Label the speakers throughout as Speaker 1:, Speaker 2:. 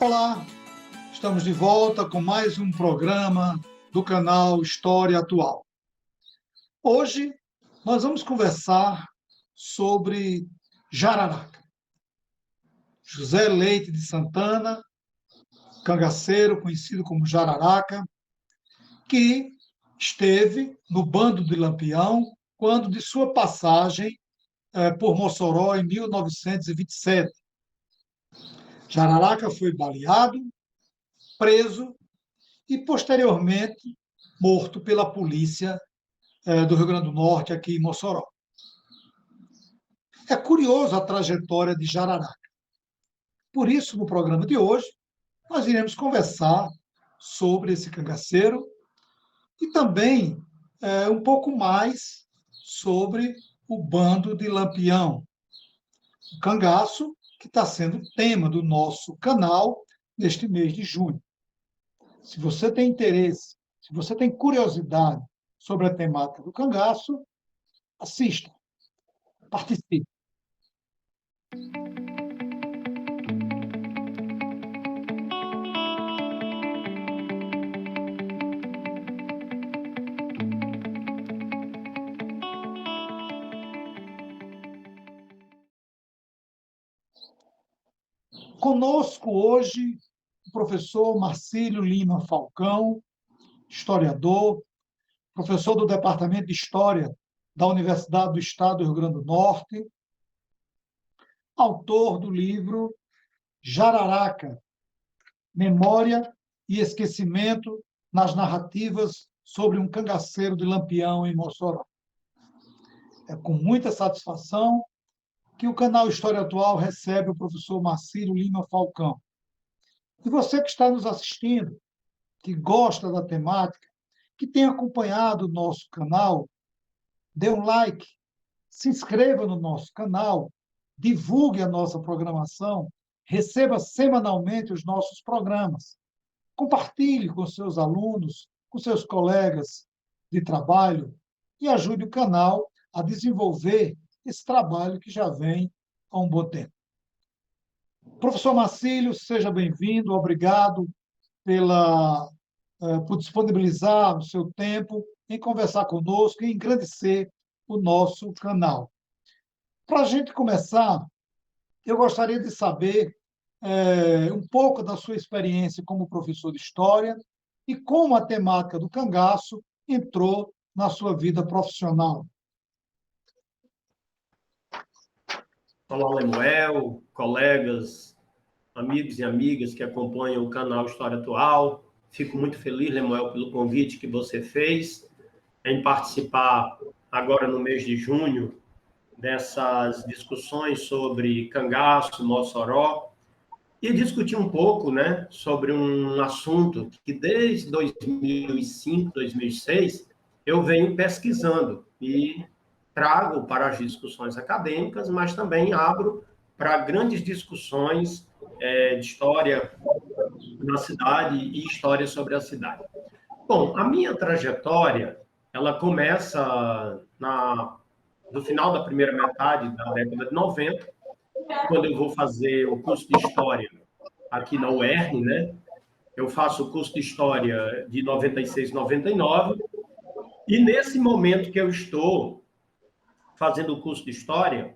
Speaker 1: Olá, estamos de volta com mais um programa do canal História Atual. Hoje nós vamos conversar sobre Jararaca. José Leite de Santana, cangaceiro conhecido como Jararaca, que esteve no bando de Lampião quando de sua passagem por Mossoró em 1927. Jararaca foi baleado, preso e, posteriormente, morto pela polícia do Rio Grande do Norte, aqui em Mossoró. É curiosa a trajetória de Jararaca. Por isso, no programa de hoje, nós iremos conversar sobre esse cangaceiro e também um pouco mais sobre o bando de Lampião, o cangaço, que está sendo tema do nosso canal neste mês de junho. Se você tem interesse, se você tem curiosidade sobre a temática do cangaço, assista, participe. Conosco hoje o professor Marcílio Lima Falcão, historiador, professor do Departamento de História da Universidade do Estado do Rio Grande do Norte, autor do livro Jararaca, Memória e Esquecimento nas Narrativas sobre um Cangaceiro de Lampião em Mossoró. É com muita satisfação que o canal História Atual recebe o professor Marcílio Lima Falcão. E você que está nos assistindo, que gosta da temática, que tem acompanhado o nosso canal, dê um like, se inscreva no nosso canal, divulgue a nossa programação, receba semanalmente os nossos programas. Compartilhe com seus alunos, com seus colegas de trabalho e ajude o canal a desenvolver esse trabalho que já vem há um bom tempo. Professor Marcílio, seja bem-vindo, obrigado por disponibilizar o seu tempo em conversar conosco e engrandecer o nosso canal. Para a gente começar, eu gostaria de saber um pouco da sua experiência como professor de História e como a temática do cangaço entrou na sua vida profissional.
Speaker 2: Olá, Lemuel, colegas, amigos e amigas que acompanham o canal História Atual. Fico muito feliz, Lemuel, pelo convite que você fez em participar agora no mês de junho dessas discussões sobre cangaço, Mossoró, e discutir um pouco, né, sobre um assunto que desde 2005, 2006, eu venho pesquisando e trago para as discussões acadêmicas, mas também abro para grandes discussões de história na cidade e história sobre a cidade. Bom, a minha trajetória, ela começa no final da primeira metade da década de 90, quando eu vou fazer o curso de História aqui na UERN, né? Eu faço o curso de História de 96, 99, e nesse momento que eu estou fazendo o curso de História,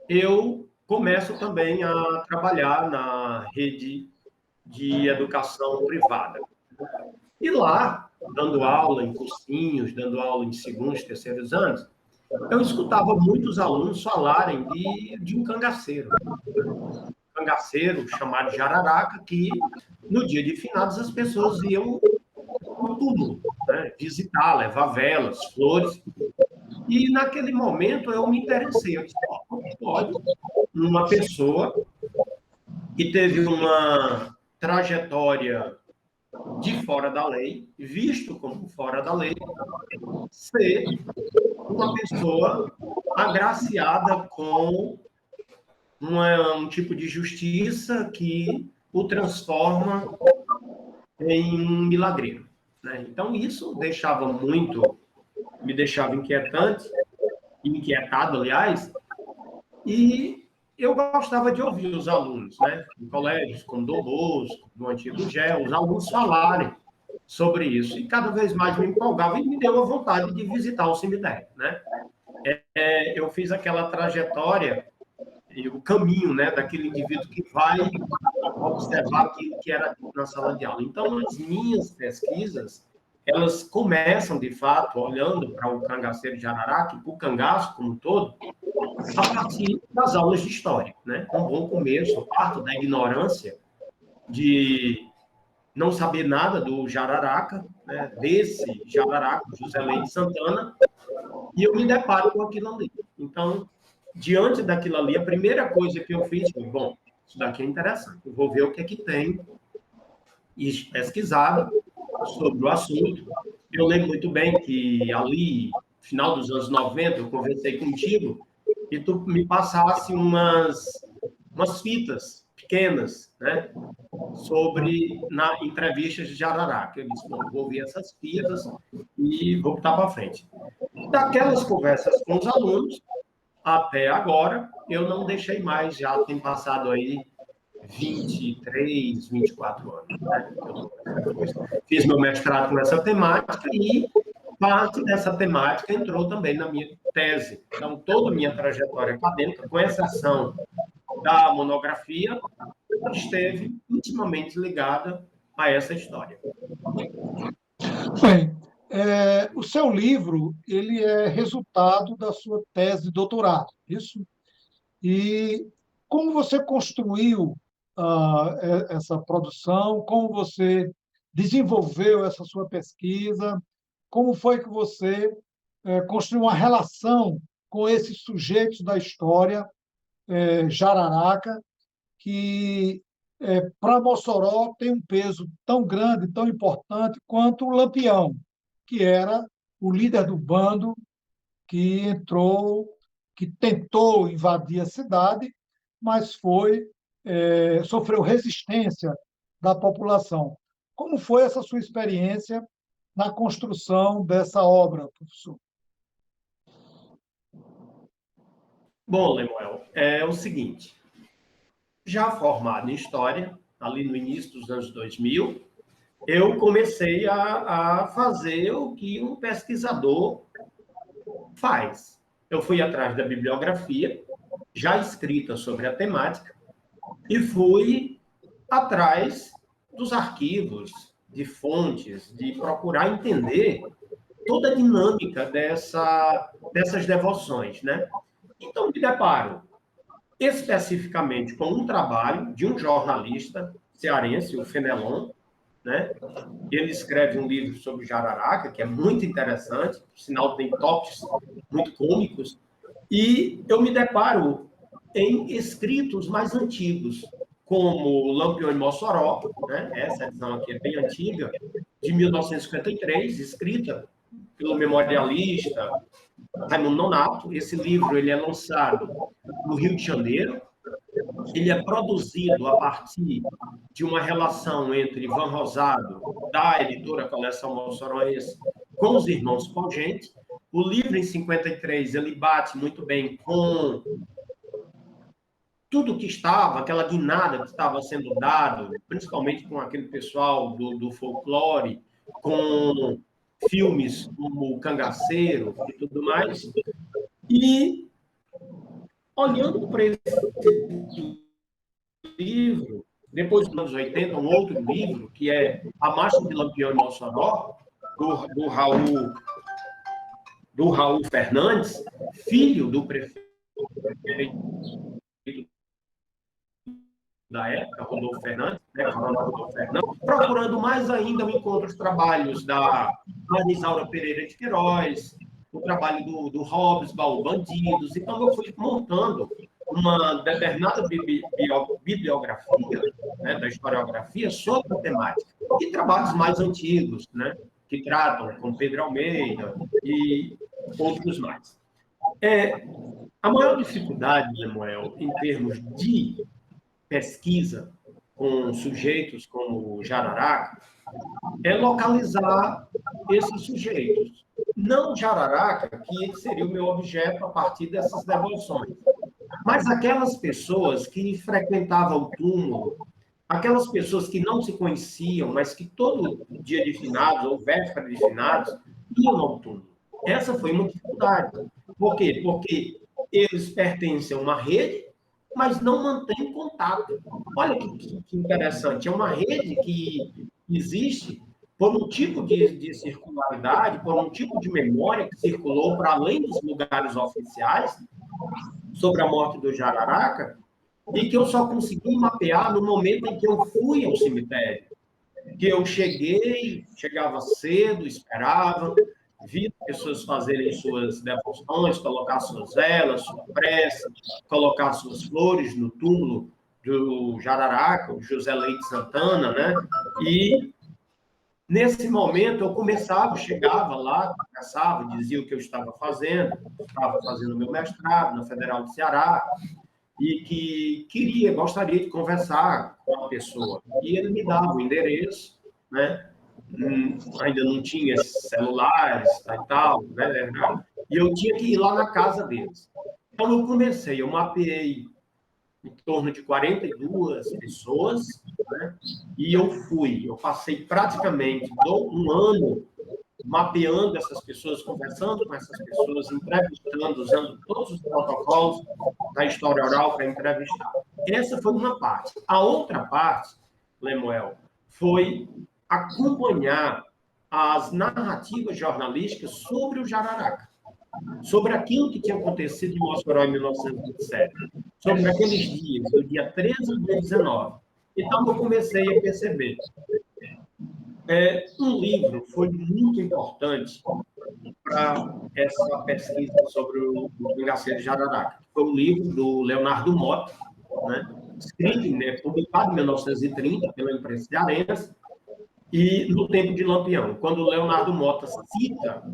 Speaker 2: eu começo também a trabalhar na rede de educação privada. E lá, dando aula em cursinhos, dando aula em segundos, terceiros anos, eu escutava muitos alunos falarem de um cangaceiro. Um cangaceiro chamado Jararaca, que no dia de finados as pessoas iam no túmulo, né? Visitar, levar velas, flores. E naquele momento eu me interessei. Eu disse, como pode uma pessoa que teve uma trajetória de fora da lei, visto como fora da lei, ser uma pessoa agraciada com um tipo de justiça que o transforma em um milagreiro, né? Então, isso me deixava inquietante, inquietado, aliás, e eu gostava de ouvir os alunos, né, em colégios como Dom Bosco, no antigo GEL, os alunos falarem sobre isso. E cada vez mais me empolgava e me deu a vontade de visitar o cemitério, né? Eu fiz aquela trajetória e o caminho, né, daquele indivíduo que vai observar aquilo que era na sala de aula. Então, as minhas pesquisas, elas começam, de fato, olhando para o cangaceiro de Araraca e para o cangaço como um todo, a partir das aulas de história, né? Um bom começo, parto da ignorância de não saber nada do Jararaca, né? Desse Jararaca, José Leite Santana, e eu me deparo com aquilo ali. Então, diante daquilo ali, a primeira coisa que eu fiz foi, bom, isso daqui é interessante, eu vou ver o que é que tem pesquisado sobre o assunto. Eu lembro muito bem que ali, final dos anos 90, eu conversei contigo e tu me passasse umas fitas pequenas, né, sobre entrevistas de Jararaca. Eu disse, bom, vou ouvir essas fitas e vou botar para frente. Daquelas conversas com os alunos, até agora, eu não deixei mais, já tem passado aí 23, 24 anos, né? Fiz meu mestrado com essa temática e parte dessa temática entrou também na minha tese. Então, toda a minha trajetória acadêmica, com exceção da monografia, esteve intimamente ligada a essa história.
Speaker 1: Bem, o seu livro ele é resultado da sua tese de doutorado, isso? E como você construiu essa produção? Como você desenvolveu essa sua pesquisa? Como foi que você construiu uma relação com esses sujeitos da história jararaca, que para Mossoró tem um peso tão grande, tão importante quanto o Lampião, que era o líder do bando que entrou, que tentou invadir a cidade, mas sofreu resistência da população. Como foi essa sua experiência na construção dessa obra, professor?
Speaker 2: Bom, Lemuel, é o seguinte, já formado em História, ali no início dos anos 2000, eu comecei a fazer o que um pesquisador faz. Eu fui atrás da bibliografia, já escrita sobre a temática, e fui atrás dos arquivos, de fontes, de procurar entender toda a dinâmica dessas devoções, né? Então, me deparo especificamente com um trabalho de um jornalista cearense, o Fenelon, né? Ele escreve um livro sobre Jararaca, que é muito interessante, por sinal tem toques muito cômicos, e eu me deparo em escritos mais antigos, como Lampião e Mossoró, né? Essa edição aqui é bem antiga, de 1953, escrita pelo memorialista Raimundo Nonato. Esse livro ele é lançado no Rio de Janeiro. Ele é produzido a partir de uma relação entre Ivan Rosado, da editora Coleção Mossoroense, com os irmãos Pongente. O livro, em 53, ele bate muito bem com tudo que estava, aquela guinada que estava sendo dado, principalmente com aquele pessoal do folclore, com filmes como O Cangaceiro e tudo mais. E, olhando para esse livro, depois dos anos 80, um outro livro, que é A Marcha de Lampião e Mossoró, do Raul Fernandes, filho do prefeito da época, Rodolfo Fernandes, né, Rodolfo Fernandes, procurando mais ainda, eu encontro os trabalhos da Marisaura Pereira de Queiroz, o trabalho do Hobbes, Baú Bandidos. Então, eu fui montando uma determinada bibliografia, né, da historiografia sobre a temática, e trabalhos mais antigos, né, que tratam, como Pedro Almeida e outros mais. A maior dificuldade, Lemuel, em termos de pesquisa com sujeitos como o Jararaca, é localizar esses sujeitos. Não Jararaca, que seria o meu objeto a partir dessas devoluções, Mas aquelas pessoas que frequentavam o túmulo, aquelas pessoas que não se conheciam, mas que todo dia de finados ou véspera de finados iam ao túmulo. Essa foi uma dificuldade. Por quê? Porque eles pertencem a uma rede, mas não mantêm contato. Olha que interessante, é uma rede que existe por um tipo de circularidade, por um tipo de memória que circulou para além dos lugares oficiais sobre a morte do Jararaca, e que eu só consegui mapear no momento em que eu fui ao cemitério. Que eu chegava cedo, esperava, vi pessoas fazerem suas devoções, colocar suas velas, sua prece, colocar suas flores no túmulo do Jararaca, o José Leite Santana, né? E nesse momento eu começava, chegava lá, conversava, dizia o que eu estava fazendo meu mestrado na Federal do Ceará, e que gostaria de conversar com a pessoa. E ele me dava o endereço, né? Ainda não tinha celulares e tal, né? E eu tinha que ir lá na casa deles. Então eu mapeei em torno de 42 pessoas, né? E eu passei praticamente um ano mapeando essas pessoas, conversando com essas pessoas, entrevistando, usando todos os protocolos da história oral para entrevistar. Essa foi uma parte. A outra parte, Lemuel, foi acompanhar as narrativas jornalísticas sobre o Jararaca, sobre aquilo que tinha acontecido em Mossoró em 1927, sobre aqueles dias, do dia 13 ao dia 19. Então, eu comecei a perceber. Um livro foi muito importante para essa pesquisa sobre o cangaceiro de Jararaca. Foi um livro do Leonardo Mota, né, escrito, né, publicado em 1930 pela imprensa cearense, e no tempo de Lampião, quando o Leonardo Mota cita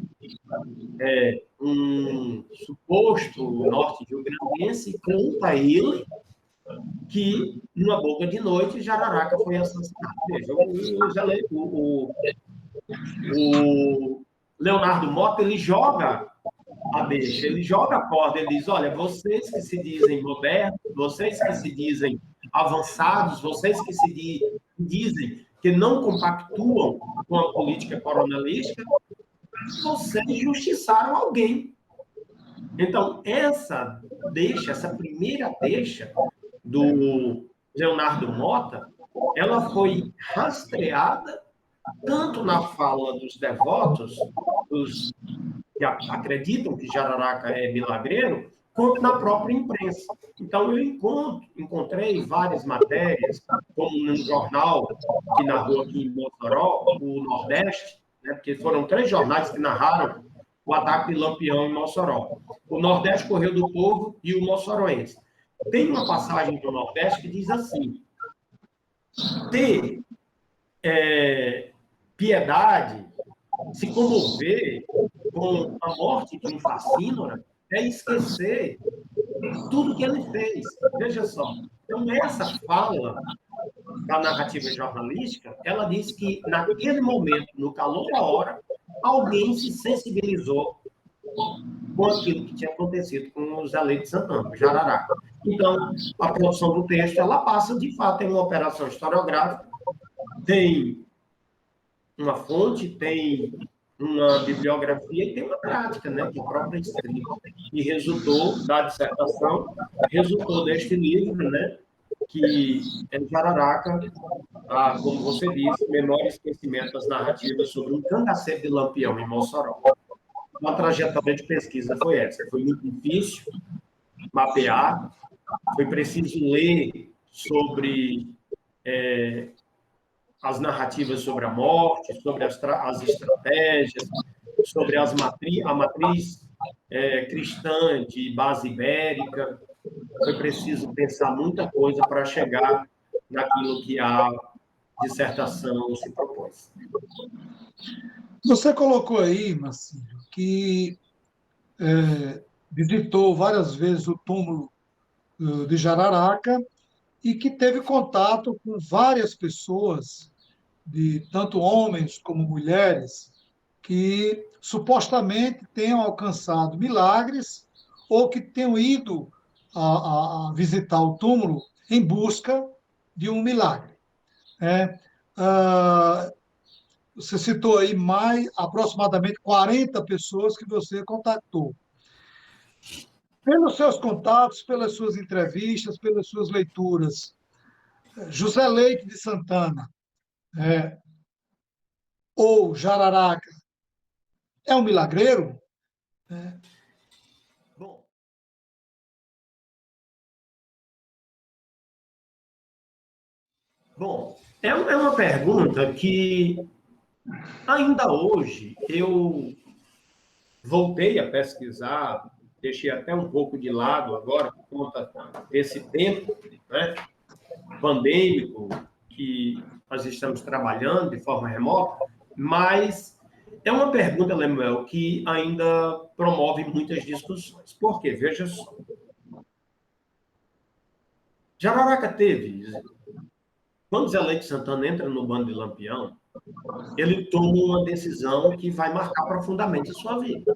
Speaker 2: um suposto norte-rio-grandense, conta ele que, numa boca de noite, Jararaca foi assassinado. Veja, o Leonardo Mota, ele joga a deixa, ele joga a corda, ele diz, olha, vocês que se dizem modernos, vocês que se dizem avançados, vocês que se dizem que não compactuam com a política coronelística, vocês justiçaram alguém. Então, essa primeira deixa do Leonardo Mota, ela foi rastreada tanto na fala dos devotos, dos que acreditam que Jararaca é milagreiro, quanto na própria imprensa. Então, eu encontrei várias matérias, como num jornal que narrou aqui em Mossoró, o Nordeste, né, porque foram 3 jornais que narraram o ataque de Lampião em Mossoró. O Nordeste Correio do Povo e o Mossoroense. Tem uma passagem do Nordeste que diz assim: ter piedade, se comover com a morte de um facínora, é esquecer tudo que ele fez. Veja só. Então, essa fala da narrativa jornalística, ela diz que, naquele momento, no calor da hora, alguém se sensibilizou com aquilo que tinha acontecido com os eleitos de Santana, o Jararaca. Então, a produção do texto, ela passa, de fato, em uma operação historiográfica, tem uma fonte, tem uma bibliografia e tem uma prática, né, de própria escrita. E resultou da dissertação, resultou deste livro, né, que é Jararaca, como você disse, Memória e Esquecimento das Narrativas sobre um cangaceiro de Lampião em Mossoró. A trajetória de pesquisa foi essa. Foi muito difícil mapear, foi preciso ler sobre as narrativas sobre a morte, sobre as estratégias, sobre a matriz cristã de base ibérica. Foi preciso pensar muita coisa para chegar naquilo que a dissertação se propôs.
Speaker 1: Você colocou aí, Marcílio, que visitou várias vezes o túmulo de Jararaca e que teve contato com várias pessoas, de tanto homens como mulheres, que supostamente tenham alcançado milagres ou que tenham ido a visitar o túmulo em busca de um milagre. É, ah, você citou aí mais aproximadamente 40 pessoas que você contactou. Pelos seus contatos, pelas suas entrevistas, pelas suas leituras, José Leite de Santana, é, ou Jararaca, é um milagreiro?
Speaker 2: Bom, bom, é uma pergunta que ainda hoje eu voltei a pesquisar, deixei até um pouco de lado agora por conta desse tempo, né, pandêmico que nós estamos trabalhando de forma remota, mas é uma pergunta, Lemuel, que ainda promove muitas discussões. Por quê? Veja só. Jararaca teve, quando Zé Leite Santana entra no bando de Lampião, ele toma uma decisão que vai marcar profundamente a sua vida.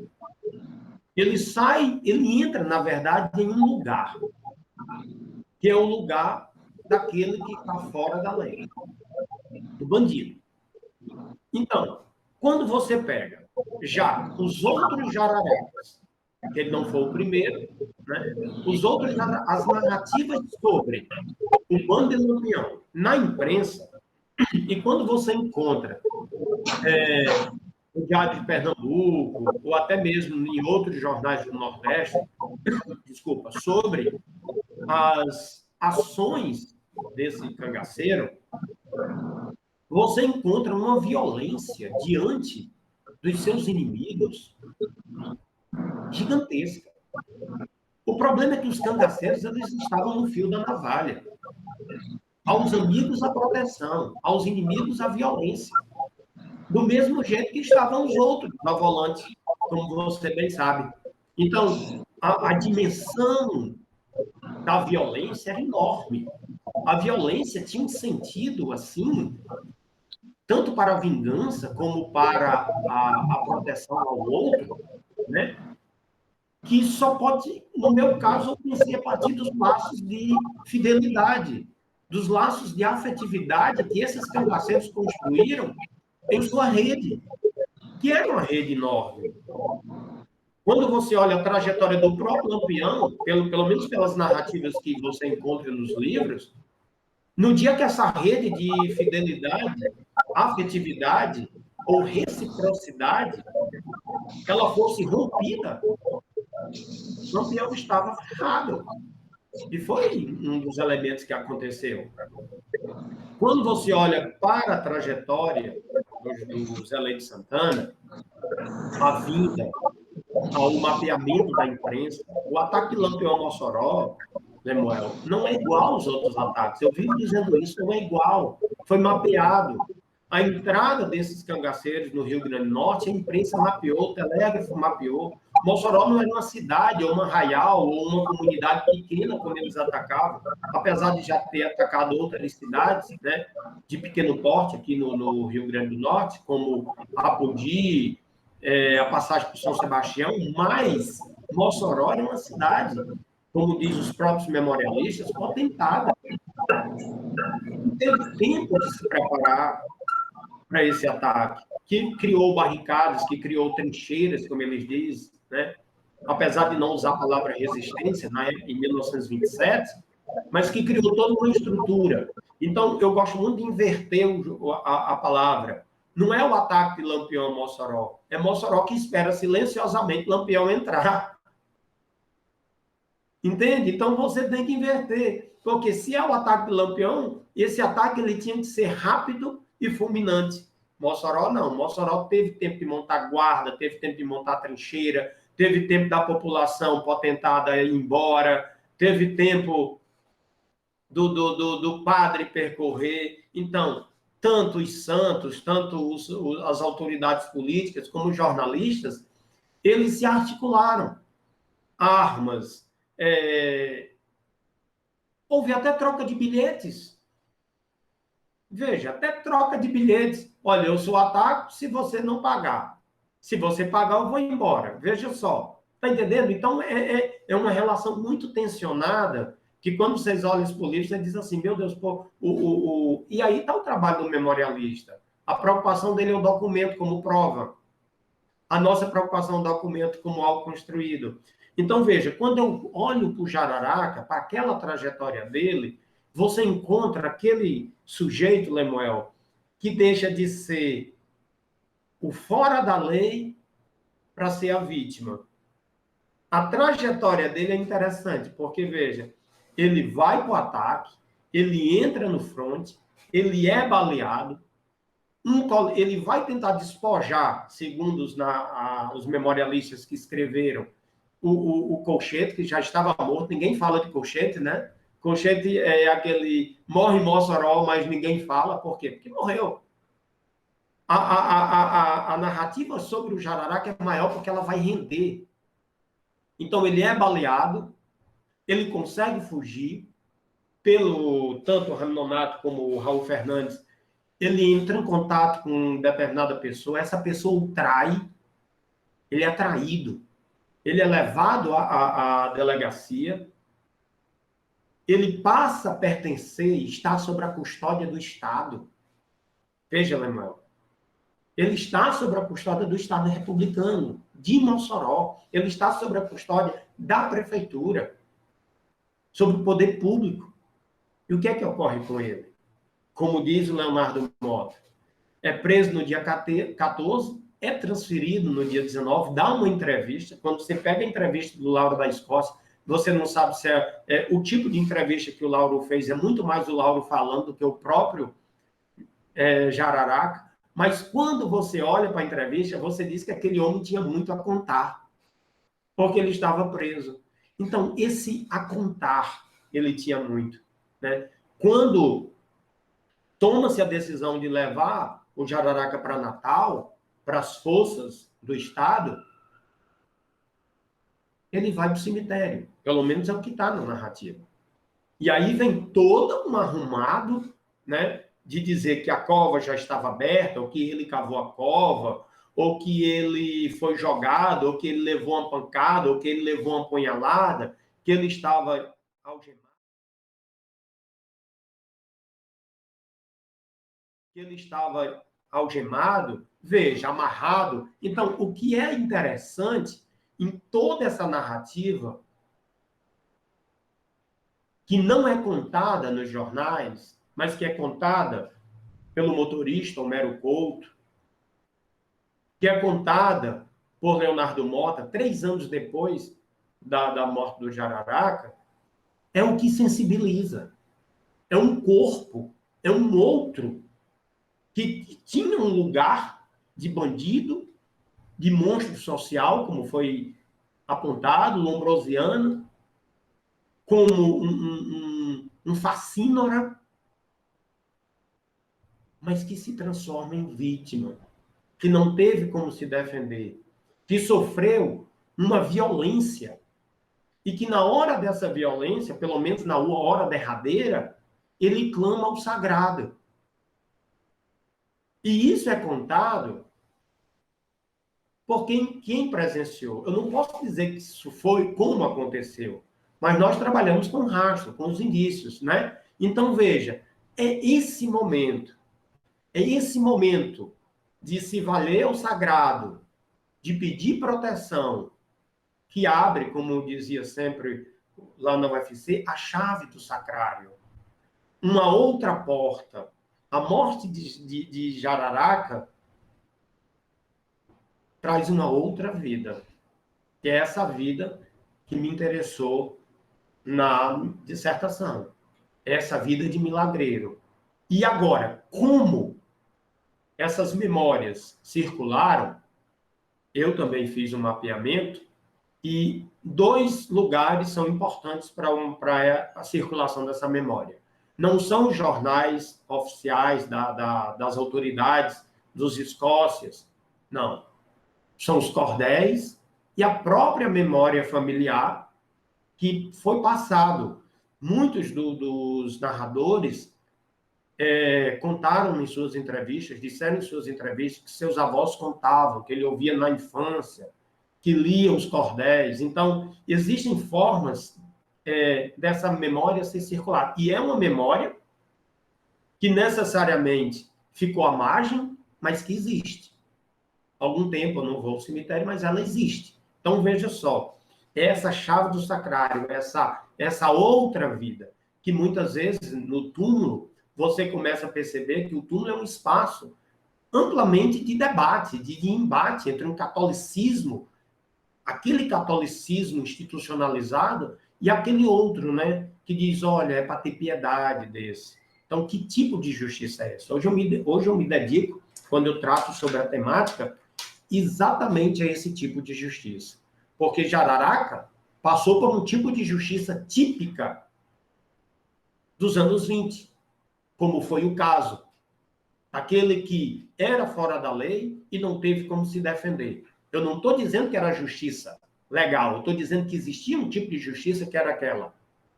Speaker 2: Ele sai, ele entra, na verdade, em um lugar, que é o lugar daquele que está fora da lei, do bandido. Então, quando você pega já os outros jararecas, que ele não foi o primeiro, né? Os outros, as narrativas sobre o bando de Lampião na imprensa, e quando você encontra o Diário de Pernambuco, ou até mesmo em outros jornais do Nordeste, desculpa, sobre as ações desse cangaceiro, você encontra uma violência diante dos seus inimigos gigantesca. O problema é que os cangaceiros eles estavam no fio da navalha. Aos amigos, a proteção. Aos inimigos, a violência. Do mesmo jeito que estavam os outros na volante, como você bem sabe. Então, a dimensão da violência era enorme. A violência tinha um sentido, assim, tanto para a vingança como para a proteção ao outro, né? Que só pode, no meu caso, eu pensei a partir dos laços de fidelidade, dos laços de afetividade que esses cangaceiros construíram em sua rede, que era uma rede enorme. Quando você olha a trajetória do próprio Lampião, pelo menos pelas narrativas que você encontra nos livros, no dia que essa rede de fidelidade, afetividade ou reciprocidade, ela fosse rompida, Lampião estava fechado. E foi um dos elementos que aconteceu. Quando você olha para a trajetória do Zé Leite Santana, a vinda, ao mapeamento da imprensa, o ataque de Lampião ao Mossoró, Lemuel, não é igual aos outros ataques. Eu vivo dizendo isso, não é igual. Foi mapeado. A entrada desses cangaceiros no Rio Grande do Norte, a imprensa mapeou, o telégrafo mapeou. Mossoró não era uma cidade, ou uma arraial, ou uma comunidade pequena quando eles atacavam, apesar de já ter atacado outras cidades, né, de pequeno porte aqui no Rio Grande do Norte, como Apodi, a passagem por São Sebastião, mas Mossoró era uma cidade, como diz os próprios memorialistas, potentada. Não teve tempo de se preparar para esse ataque, que criou barricadas, que criou trincheiras, como eles dizem, né? Apesar de não usar a palavra resistência, né, em 1927, mas que criou toda uma estrutura. Então, eu gosto muito de inverter a palavra. Não é o ataque de Lampião a Mossoró, é Mossoró que espera silenciosamente Lampião entrar. Entende? Então, você tem que inverter. Porque se é o ataque de Lampião, esse ataque ele tinha que ser rápido e fulminante. Mossoró não. Mossoró teve tempo de montar guarda, teve tempo de montar trincheira, teve tempo da população potentada ir embora, teve tempo do padre percorrer. Então, tanto os santos, tanto as autoridades políticas, como os jornalistas, eles se articularam. Armas, houve até troca de bilhetes. Veja, até troca de bilhetes. Olha, eu sou ataco se você não pagar. Se você pagar, eu vou embora. Veja só. Está entendendo? Então, é uma relação muito tensionada, que quando vocês olham isso por livro, você diz assim, meu Deus, pô, e aí está o trabalho do memorialista. A preocupação dele é o documento como prova. A nossa preocupação é o documento como algo construído. Então, veja, quando eu olho para o Jararaca, para aquela trajetória dele, você encontra aquele sujeito, Lemuel, que deixa de ser o fora da lei para ser a vítima. A trajetória dele é interessante, porque, veja, ele vai para o ataque, ele entra no fronte, ele é baleado, ele vai tentar despojar, segundo os memorialistas que escreveram, o Colchete, que já estava morto, ninguém fala de Colchete, né? Colchete é aquele morre em Mossoró, mas ninguém fala, por quê? Porque morreu. A narrativa sobre o Jararaca é maior porque ela vai render. Então, ele é baleado, ele consegue fugir, pelo tanto o Ramos Nonato como o Raul Fernandes, ele entra em contato com determinada pessoa, essa pessoa o trai, ele é traído, ele é levado à delegacia, ele passa a pertencer e está sob a custódia do Estado. Veja, Lemuel, ele está sob a custódia do Estado republicano, de Mossoró, ele está sob a custódia da prefeitura, sobre o poder público. E o que é que ocorre com ele? Como diz o Leonardo Mota, é preso no dia 14, é transferido no dia 19, dá uma entrevista. Quando você pega a entrevista do Lauro da Escócia, você não sabe se o tipo de entrevista que o Lauro fez, é muito mais o Lauro falando do que o próprio Jararaca. Mas quando você olha para a entrevista, você diz que aquele homem tinha muito a contar, porque ele estava preso. Então, esse a contar, ele tinha muito. Né? Quando toma-se a decisão de levar o Jararaca para Natal, para as forças do Estado, ele vai para o cemitério. Pelo menos é o que está na narrativa. E aí vem todo um arrumado, né, de dizer que a cova já estava aberta, ou que ele cavou a cova, ou que ele foi jogado, ou que ele levou uma pancada, ou que ele levou uma punhalada, que ele estava algemado. Que ele estava algemado, veja, amarrado. Então, o que é interessante em toda essa narrativa, que não é contada nos jornais, mas que é contada pelo motorista Homero Couto, que é contada por Leonardo Mota 3 anos depois da morte do Jararaca, é o que sensibiliza. É um corpo, é um outro que tinha um lugar de bandido, de monstro social, como foi apontado, Lombrosiano, como um facínora, mas que se transforma em vítima, que não teve como se defender, que sofreu uma violência e que na hora dessa violência, pelo menos na hora derradeira, ele clama ao sagrado. E isso é contado por quem presenciou. Eu não posso dizer que isso foi como aconteceu, mas nós trabalhamos com rastro, com os indícios, né? Então, veja, é esse momento de se valer ao sagrado, de pedir proteção, que abre, como dizia sempre lá na UFC, a chave do sacrário. Uma outra porta. A morte de Jararaca traz uma outra vida, que é essa vida que me interessou na dissertação. Essa vida de milagreiro. E agora, como essas memórias circularam, eu também fiz um mapeamento, e 2 lugares são importantes para a circulação dessa memória. Não são os jornais oficiais das autoridades, dos Escócias, não. São os cordéis e a própria memória familiar que foi passado. Muitos dos narradores contaram em suas entrevistas, disseram em suas entrevistas que seus avós contavam, que ele ouvia na infância. que lia os cordéis. Então, existem formas dessa memória ser circular. E é uma memória que necessariamente ficou à margem, mas que existe. Há algum tempo eu não vou ao cemitério, mas ela existe. Então, veja só, essa chave do sacrário, essa outra vida, que muitas vezes no túmulo, você começa a perceber que o túmulo é um espaço amplamente de debate, de embate entre um catolicismo, aquele catolicismo institucionalizado, e aquele outro, né, que diz, olha, é para ter piedade desse. Então, que tipo de justiça é essa? Hoje eu me dedico, quando eu trato sobre a temática, exatamente a esse tipo de justiça. Porque Jararaca passou por um tipo de justiça típica dos anos 20, como foi o caso. Aquele que era fora da lei e não teve como se defender. Eu não estou dizendo que era justiça legal, eu estou dizendo que existia um tipo de justiça que era aquela.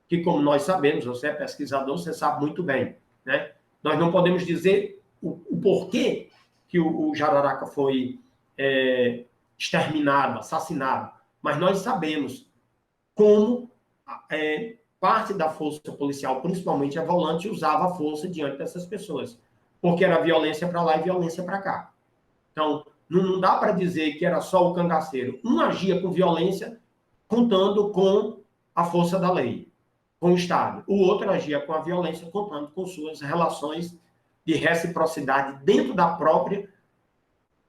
Speaker 2: Que, como nós sabemos, você é pesquisador, você sabe muito bem, né? Nós não podemos dizer o porquê que o Jararaca foi exterminado, assassinado, mas nós sabemos como parte da força policial, principalmente a volante, usava a força diante dessas pessoas, porque era violência para lá e violência para cá. Então, não dá para dizer que era só o cangaceiro. Um agia com violência, contando com a força da lei, com o Estado. O outro agia com a violência, contando com suas relações de reciprocidade dentro da própria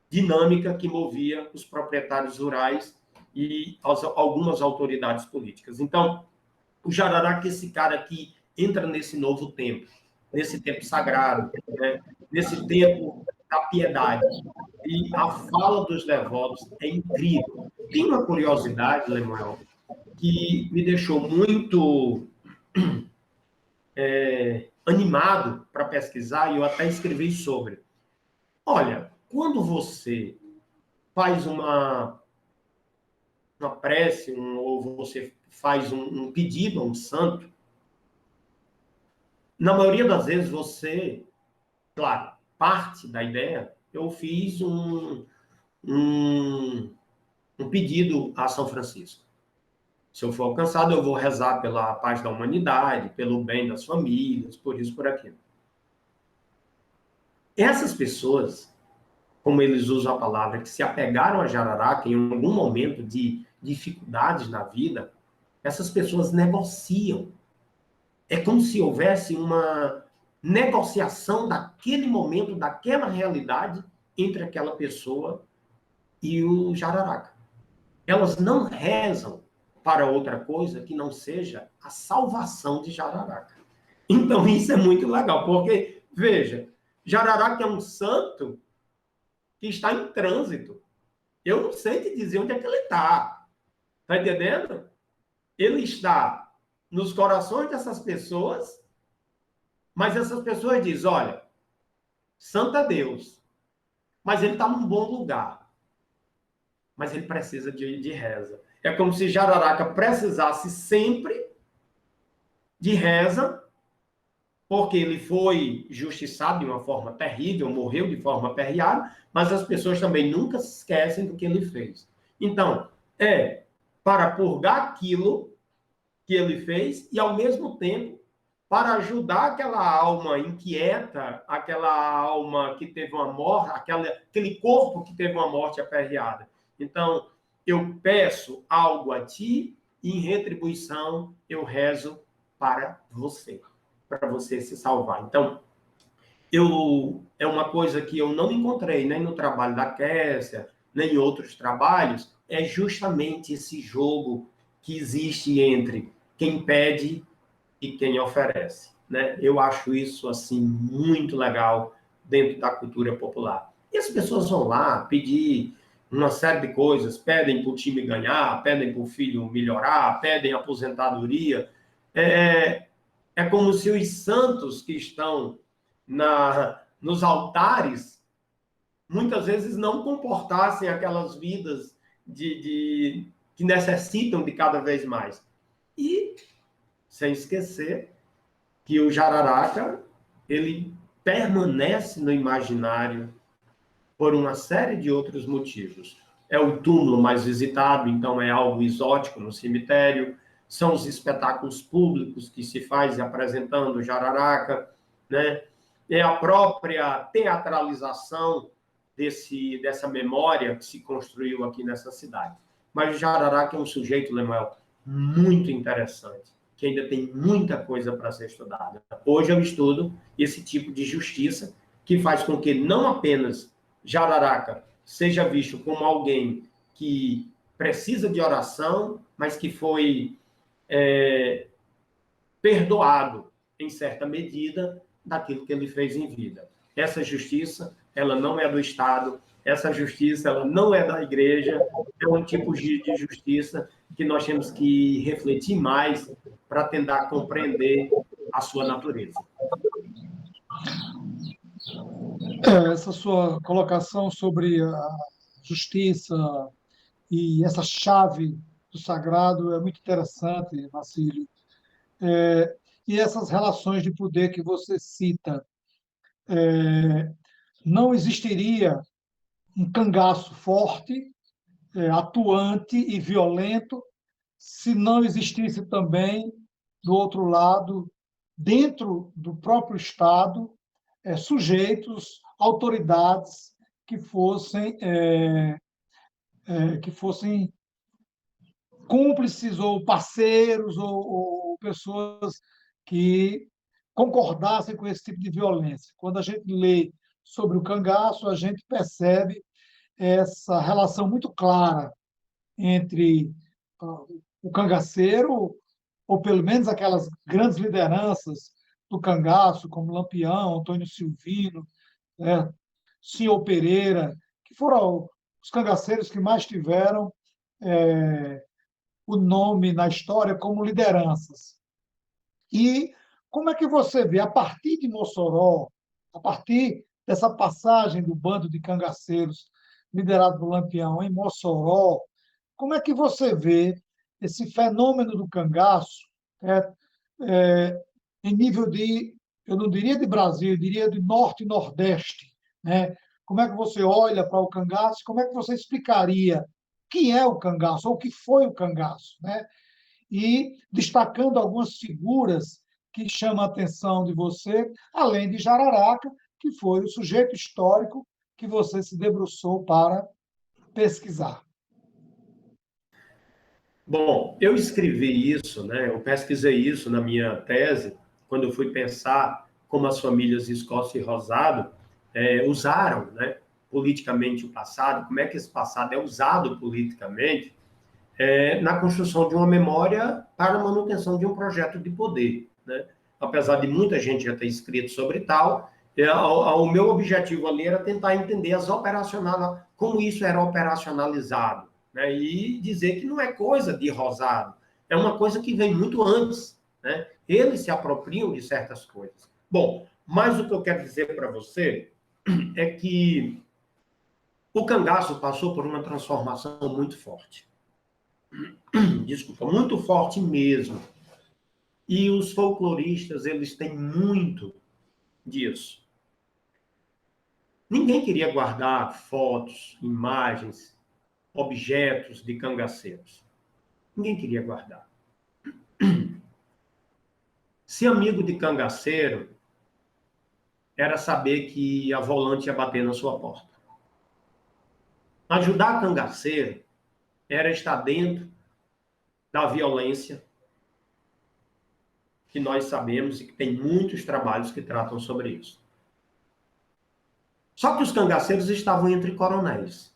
Speaker 2: dinâmica que movia os proprietários rurais e algumas autoridades políticas. Então, o Jararaca é esse cara que entra nesse novo tempo, nesse tempo sagrado, né? Nesse tempo da piedade. E a fala dos devotos é incrível. Tem uma curiosidade, Lemuel, que me deixou muito animado para pesquisar, e eu até escrevi sobre. Olha, quando você faz uma prece, ou você faz um pedido a um santo, na maioria das vezes você, claro, parte da ideia, eu fiz um pedido a São Francisco. Se eu for alcançado, eu vou rezar pela paz da humanidade, pelo bem das famílias, por isso, por aquilo. Essas pessoas, como eles usam a palavra, que se apegaram a Jararaca em algum momento de dificuldades na vida, essas pessoas negociam. É como se houvesse uma negociação daquele momento, daquela realidade, entre aquela pessoa e o Jararaca. Elas não rezam para outra coisa que não seja a salvação de Jararaca. Então, isso é muito legal, porque, veja, Jararaca é um santo que está em trânsito. Eu não sei te dizer onde é que ele está. Está entendendo? Ele está nos corações dessas pessoas, mas essas pessoas dizem, olha, santo é Deus, mas ele está num bom lugar. Mas ele precisa de reza. É como se Jararaca precisasse sempre de reza, porque ele foi justiçado de uma forma terrível, morreu de forma perreada, mas as pessoas também nunca se esquecem do que ele fez. Então, para purgar aquilo que ele fez e, ao mesmo tempo, para ajudar aquela alma inquieta, aquela alma que teve uma morte, aquele corpo que teve uma morte aperreada. Então, eu peço algo a ti e, em retribuição, eu rezo para você se salvar. Então, é uma coisa que eu não encontrei nem no trabalho da Kessia, nem em outros trabalhos, é justamente esse jogo que existe entre quem pede e quem oferece, né? Eu acho isso, assim, muito legal dentro da cultura popular. E as pessoas vão lá pedir uma série de coisas, pedem para o time ganhar, pedem para o filho melhorar, pedem aposentadoria. É como se os santos que estão nos altares muitas vezes não comportassem aquelas vidas que necessitam de cada vez mais. E, sem esquecer, que o Jararaca, ele permanece no imaginário por uma série de outros motivos. é o túmulo mais visitado, então é algo exótico no cemitério. São os espetáculos públicos que se faz apresentando Jararaca, né? É a própria teatralização dessa memória que se construiu aqui nessa cidade. Mas Jararaca é um sujeito, Lemuel, muito interessante, que ainda tem muita coisa para ser estudada. Hoje eu estudo esse tipo de justiça que faz com que não apenas Jararaca seja visto como alguém que precisa de oração, mas que foi perdoado, em certa medida, daquilo que ele fez em vida. Essa justiça, ela não é do Estado, essa justiça, ela não é da igreja, é um tipo de justiça que nós temos que refletir mais para tentar compreender a sua natureza.
Speaker 1: Essa sua colocação sobre a justiça e essa chave do sagrado é muito interessante, Marcílio. E essas relações de poder que você cita, não existiria um cangaço forte, atuante e violento, se não existisse também, do outro lado, dentro do próprio Estado, sujeitos, autoridades que fossem cúmplices ou parceiros ou pessoas que concordassem com esse tipo de violência. Quando a gente lê sobre o cangaço, a gente percebe essa relação muito clara entre o cangaceiro, ou pelo menos aquelas grandes lideranças do cangaço, como Lampião, Antônio Silvino, né, Senhor Pereira, que foram os cangaceiros que mais tiveram o nome na história como lideranças. E como é que você vê, a partir de Mossoró, a partir dessa passagem do bando de cangaceiros liderado por Lampião em Mossoró, como é que você vê esse fenômeno do cangaço em nível de, eu não diria de Brasil, eu diria de Norte e Nordeste, né? Como é que você olha para o cangaço? Como é que você explicaria quem é o cangaço ou o que foi o cangaço, né? E destacando algumas figuras que chamam a atenção de você, além de Jararaca, que foi o sujeito histórico que você se debruçou para pesquisar.
Speaker 2: Bom, eu escrevi isso, né? Eu pesquisei isso na minha tese, quando eu fui pensar como as famílias Escócia e Rosado usaram, né, politicamente o passado, como é que esse passado é usado politicamente na construção de uma memória para a manutenção de um projeto de poder, né? Apesar de muita gente já ter escrito sobre tal, o meu objetivo ali era tentar entender como isso era operacionalizado, né? E dizer que não é coisa de Rosado, é uma coisa que vem muito antes, né? Eles se apropriam de certas coisas. Bom, mas o que eu quero dizer para você é que o cangaço passou por uma transformação muito forte. Desculpa, muito forte mesmo. E os folcloristas, eles têm muito disso. Ninguém queria guardar fotos, imagens, objetos de cangaceiros. Ninguém queria guardar. Ser amigo de cangaceiro era saber que a volante ia bater na sua porta. Ajudar cangaceiro era estar dentro da violência, que nós sabemos e que tem muitos trabalhos que tratam sobre isso. Só que os cangaceiros estavam entre coronéis.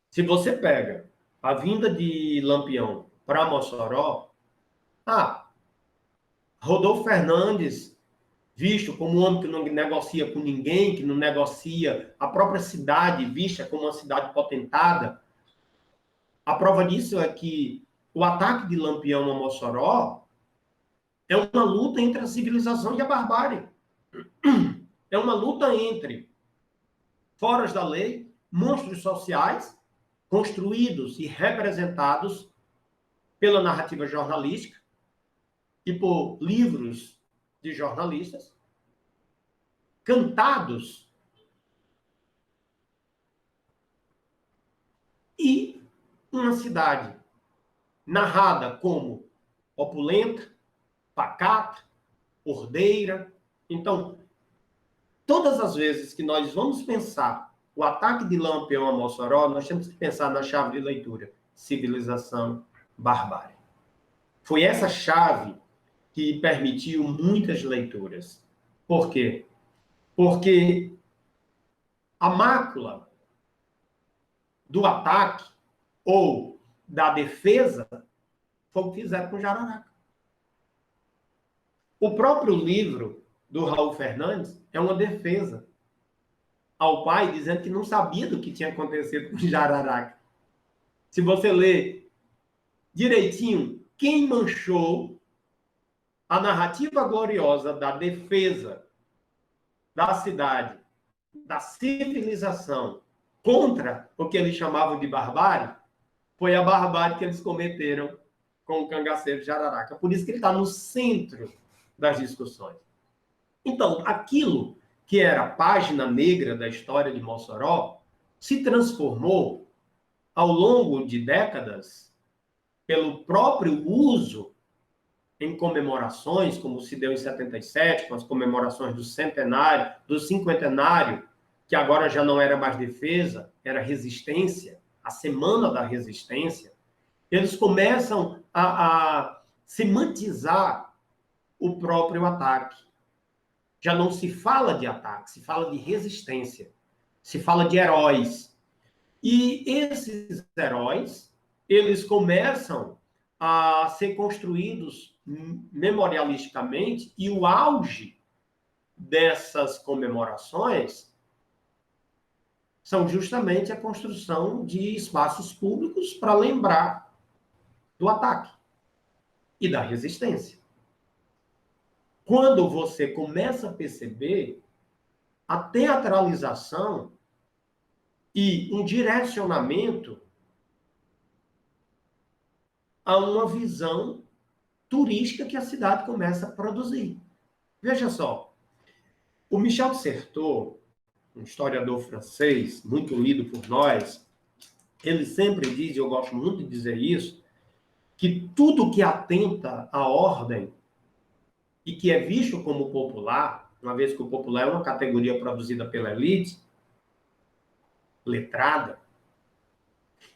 Speaker 2: Se você pega a vinda de Lampião para Mossoró, Rodolfo Fernandes, visto como um homem que não negocia com ninguém, que não negocia a própria cidade, vista como uma cidade potentada, a prova disso é que o ataque de Lampião a Mossoró é uma luta entre a civilização e a barbárie. É uma luta entre foras da lei, monstros sociais, construídos e representados pela narrativa jornalística e por livros de jornalistas, cantados e uma cidade narrada como opulenta, pacata, ordeira. Então, todas as vezes que nós vamos pensar o ataque de Lampião a Mossoró, nós temos que pensar na chave de leitura: civilização, barbárie. Foi essa chave que permitiu muitas leituras. Por quê? Porque a mácula do ataque ou da defesa foi o que fizeram com Jararaca. O próprio livro do Raul Fernandes é uma defesa ao pai, dizendo que não sabia do que tinha acontecido com Jararaca. Se você ler direitinho, quem manchou a narrativa gloriosa da defesa da cidade, da civilização, contra o que eles chamavam de barbárie, foi a barbárie que eles cometeram com o cangaceiro de Jararaca. Por isso que ele está no centro das discussões. Então, aquilo que era a página negra da história de Mossoró se transformou, ao longo de décadas, pelo próprio uso em comemorações, como se deu em 77, com as comemorações do centenário, do cinquentenário, que agora já não era mais defesa, era resistência, a Semana da Resistência. Eles começam a semantizar o próprio ataque. Já não se fala de ataque, se fala de resistência, se fala de heróis. E esses heróis, eles começam a ser construídos memorialisticamente, e o auge dessas comemorações são justamente a construção de espaços públicos para lembrar do ataque e da resistência. Quando você começa a perceber a teatralização e um direcionamento a uma visão turística que a cidade começa a produzir. Veja só, o Michel de Certeau, um historiador francês, muito lido por nós, ele sempre diz, e eu gosto muito de dizer isso, que tudo que atenta à ordem e que é visto como popular, uma vez que o popular é uma categoria produzida pela elite, letrada,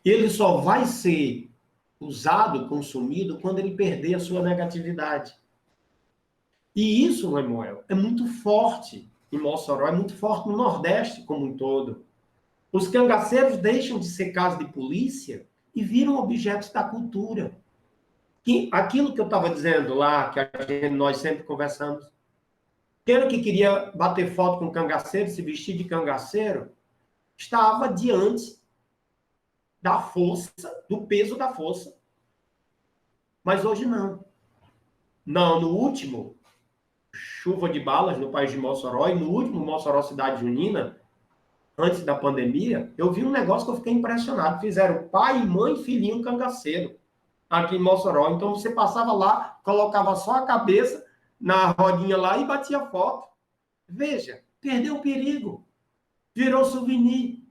Speaker 2: ele só vai ser usado, consumido, quando ele perder a sua negatividade. E isso, Lemuel, é muito forte em Mossoró, é muito forte no Nordeste como um todo. Os cangaceiros deixam de ser casa de polícia e viram objetos da cultura. Aquilo que eu estava dizendo lá, que nós sempre conversamos, aquele que queria bater foto com cangaceiro, se vestir de cangaceiro, estava diante da força, do peso da força. Mas hoje não. Não, no último chuva de balas no país de Mossoró, e no último Mossoró Cidade Junina, antes da pandemia, eu vi um negócio que eu fiquei impressionado. Fizeram pai, mãe, filhinho cangaceiro aqui em Mossoró. Então você passava lá, colocava só a cabeça na rodinha lá e batia foto. Veja, perdeu o perigo. Virou souvenir.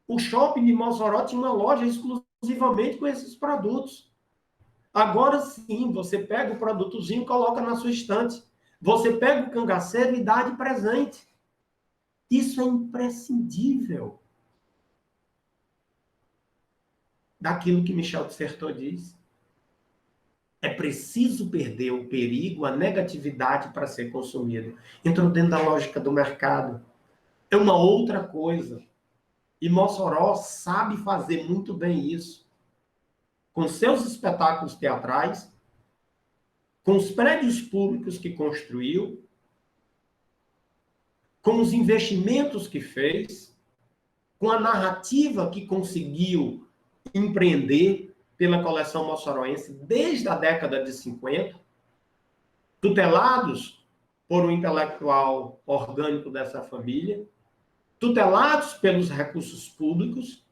Speaker 2: O shopping de Mossoró tinha uma loja exclusivamente com esses produtos. Agora sim, você pega o produtozinho e coloca na sua estante. Você pega o cangaceiro e dá de presente. Isso é imprescindível daquilo que Michel de Certeau diz. É preciso perder o perigo, a negatividade para ser consumido. Entrou dentro da lógica do mercado. É uma outra coisa. E Mossoró sabe fazer muito bem isso. Com seus espetáculos teatrais, com os prédios públicos que construiu, com os investimentos que fez, com a narrativa que conseguiu empreender pela coleção moçoroense desde a década de 50, tutelados por um intelectual orgânico dessa família, tutelados pelos recursos públicos,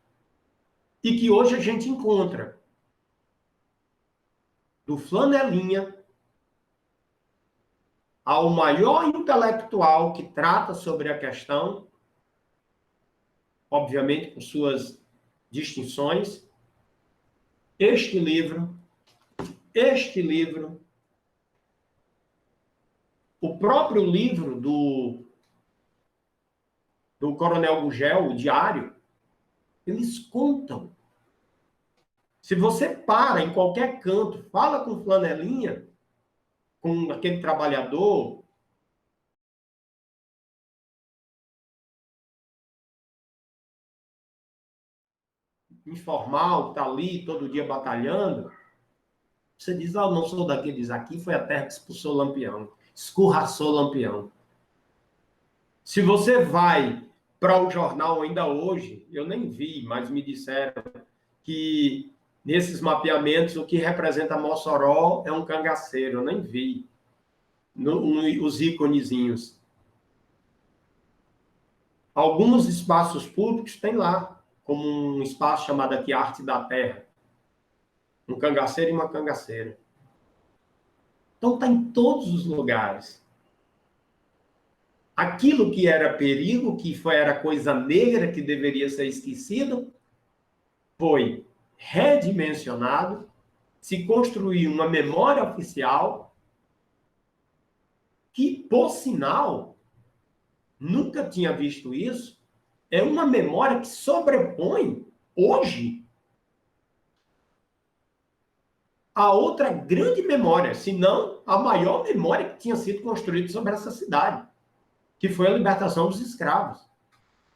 Speaker 2: e que hoje a gente encontra do flanelinha ao maior intelectual que trata sobre a questão, obviamente com suas distinções. Este livro, o próprio livro do Coronel Gugel, o Diário, eles contam. Se você para em qualquer canto, fala com flanelinha, com aquele trabalhador, informal, que está ali todo dia batalhando, você diz, ah, eu não sou daqueles aqui, foi a terra que expulsou Lampião, escorraçou Lampião. Se você vai para o jornal ainda hoje, eu nem vi, mas me disseram que nesses mapeamentos o que representa Mossoró é um cangaceiro, eu nem vi os íconezinhos. Alguns espaços públicos tem lá, como um espaço chamado aqui Arte da Terra, um cangaceiro e uma cangaceira. Então está em todos os lugares. Aquilo que era perigo, era coisa negra que deveria ser esquecido, foi redimensionado, se construiu uma memória oficial que, por sinal, nunca tinha visto isso, é uma memória que sobrepõe, hoje, a outra grande memória, se não a maior memória que tinha sido construída sobre essa cidade, que foi a libertação dos escravos.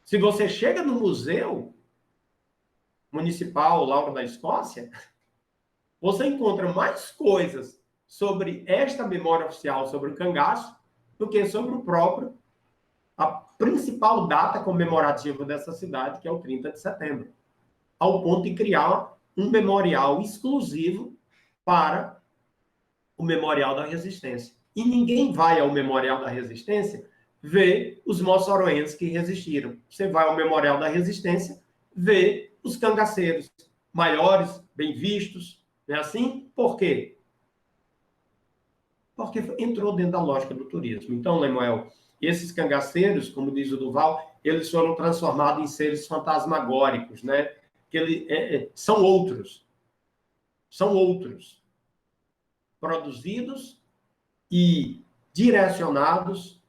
Speaker 2: Se você chega no Museu Municipal Lauro da Escócia, você encontra mais coisas sobre esta memória oficial sobre o cangaço do que sobre o próprio, a principal data comemorativa dessa cidade, que é o 30 de setembro, ao ponto de criar um memorial exclusivo para o Memorial da Resistência. E ninguém vai ao Memorial da Resistência ver os moçoroenses que resistiram. Você vai ao Memorial da Resistência ver os cangaceiros maiores, bem vistos, não é assim? Por quê? Porque entrou dentro da lógica do turismo. Então, Lemuel, esses cangaceiros, como diz o Duval, eles foram transformados em seres fantasmagóricos, né? São outros. São outros. Produzidos e direcionados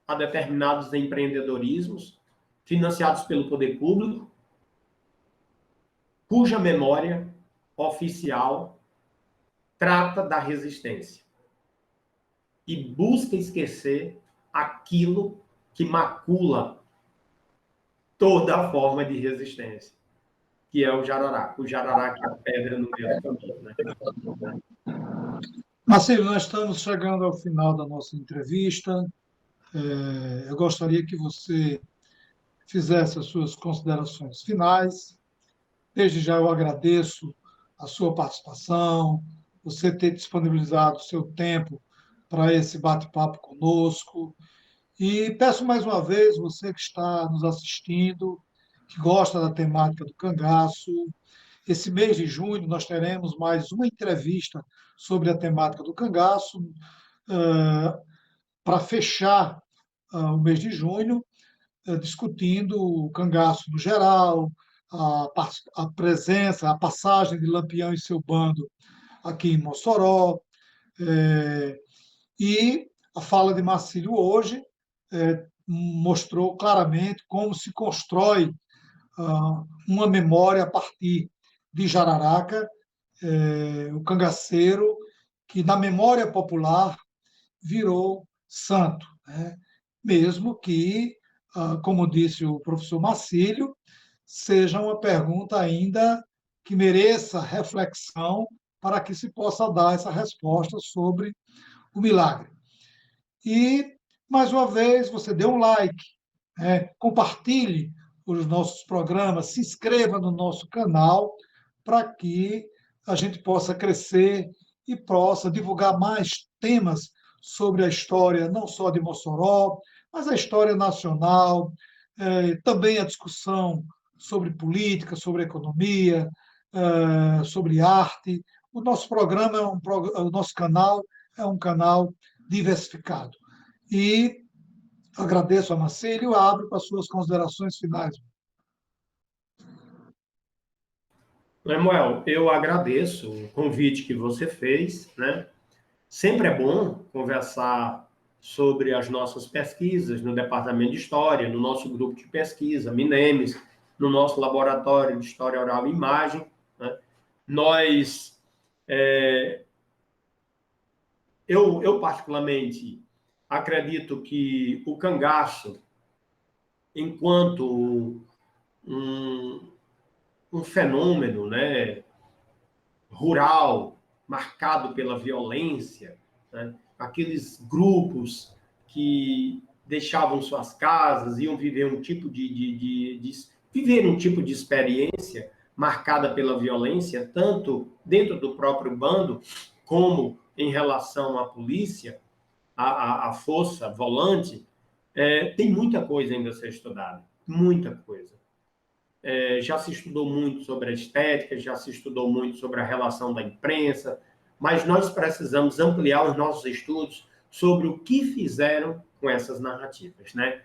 Speaker 2: a determinados empreendedorismos, financiados pelo poder público, cuja memória oficial trata da resistência e busca esquecer aquilo que macula toda a forma de resistência, que é o jararaca. O jararaca é a pedra no meio do caminho, né?
Speaker 1: Marcelo, nós estamos chegando ao final da nossa entrevista. Eu gostaria que você fizesse as suas considerações finais. Desde já eu agradeço a sua participação, você ter disponibilizado o seu tempo para esse bate-papo conosco. E peço mais uma vez, você que está nos assistindo, que gosta da temática do cangaço, esse mês de junho nós teremos mais uma entrevista sobre a temática do cangaço, para fechar o mês de junho, discutindo o cangaço no geral, a presença, a passagem de Lampião e seu bando aqui em Mossoró, e a fala de Marcílio hoje mostrou claramente como se constrói uma memória a partir de Jararaca, o cangaceiro, que na memória popular virou santo, né? Mesmo que, como disse o professor Marcílio, seja uma pergunta ainda que mereça reflexão para que se possa dar essa resposta sobre o milagre. E, mais uma vez, você dê um like, compartilhe os nossos programas, se inscreva no nosso canal para que a gente possa crescer e possa divulgar mais temas sobre a história, não só de Mossoró, mas a história nacional, também a discussão sobre política, sobre economia, sobre arte. O nosso programa o nosso canal é um canal diversificado. E agradeço a Marcelo e abro para as suas considerações finais.
Speaker 2: Lemuel, eu agradeço o convite que você fez, né? Sempre é bom conversar sobre as nossas pesquisas no Departamento de História, no nosso grupo de pesquisa, Minemes, no nosso laboratório de História Oral e Imagem, né? Nós, eu particularmente acredito que o cangaço, enquanto um, um fenômeno, né, rural, marcado pela violência, né? Aqueles grupos que deixavam suas casas, iam viver um tipo viver um tipo de experiência marcada pela violência, tanto dentro do próprio bando, como em relação à polícia, à força volante, tem muita coisa ainda a ser estudada, muita coisa. Já se estudou muito sobre a estética, já se estudou muito sobre a relação da imprensa, mas nós precisamos ampliar os nossos estudos sobre o que fizeram com essas narrativas, né?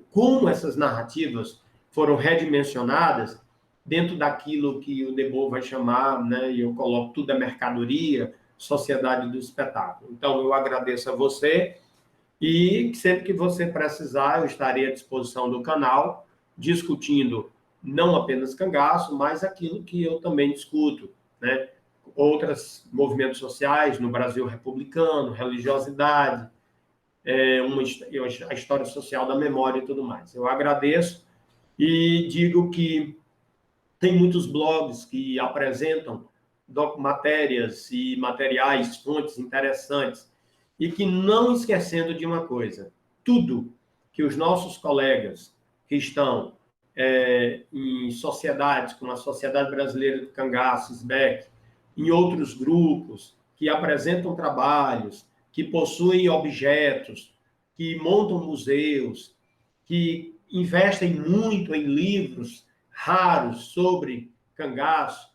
Speaker 2: Como essas narrativas foram redimensionadas dentro daquilo que o Debord vai chamar, né? E eu coloco tudo a mercadoria, sociedade do espetáculo. Então, eu agradeço a você e sempre que você precisar, eu estarei à disposição do canal, discutindo não apenas cangaço, mas aquilo que eu também discuto, né? Outros movimentos sociais no Brasil republicano, religiosidade, a história social da memória e tudo mais. Eu agradeço e digo que tem muitos blogs que apresentam matérias e materiais, fontes interessantes, e que não esquecendo de uma coisa, tudo que os nossos colegas que estão em sociedades, como a Sociedade Brasileira de Cangaço, SBEC, em outros grupos que apresentam trabalhos, que possuem objetos, que montam museus, que investem muito em livros raros sobre cangaço,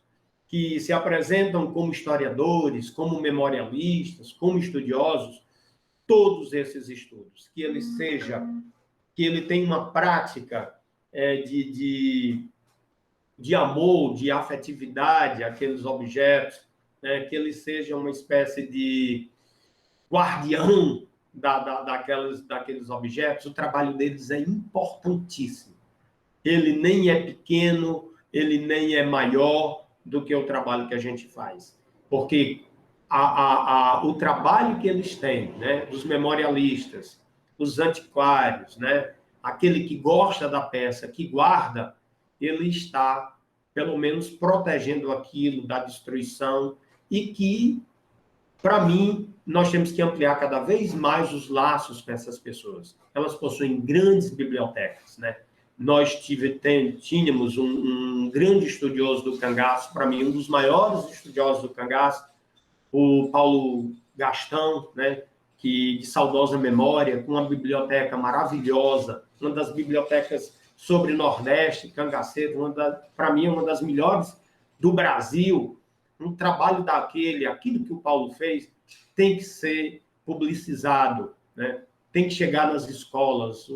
Speaker 2: que se apresentam como historiadores, como memorialistas, como estudiosos, todos esses estudos, que ele tenha uma prática de amor, de afetividade àqueles objetos, né, que ele seja uma espécie de guardião daqueles objetos, o trabalho deles é importantíssimo. Ele nem é pequeno, ele nem é maior do que o trabalho que a gente faz. Porque o trabalho que eles têm, né, dos memorialistas, os antiquários, né, aquele que gosta da peça, que guarda, ele está, pelo menos, protegendo aquilo da destruição e que, para mim, nós temos que ampliar cada vez mais os laços com essas pessoas. Elas possuem grandes bibliotecas, né? Nós tínhamos um grande estudioso do cangaço, para mim, um dos maiores estudiosos do cangaço, o Paulo Gastão, né, que de saudosa memória, com uma biblioteca maravilhosa, uma das bibliotecas sobre Nordeste, cangaceiro, para mim, uma das melhores do Brasil. Um trabalho aquilo que o Paulo fez, tem que ser publicizado, né? Tem que chegar nas escolas.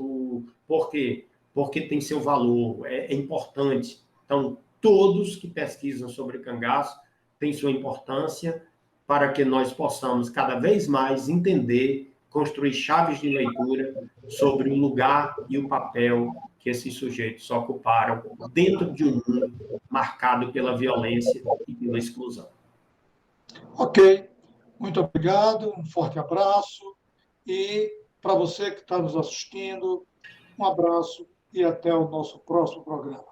Speaker 2: Por quê? Porque tem seu valor, é importante. Então, todos que pesquisam sobre cangaço têm sua importância para que nós possamos cada vez mais entender, construir chaves de leitura sobre o lugar e o papel que esses sujeitos ocuparam dentro de um mundo marcado pela violência e pela exclusão.
Speaker 1: Ok, muito obrigado, um forte abraço e para você que está nos assistindo, um abraço e até o nosso próximo programa.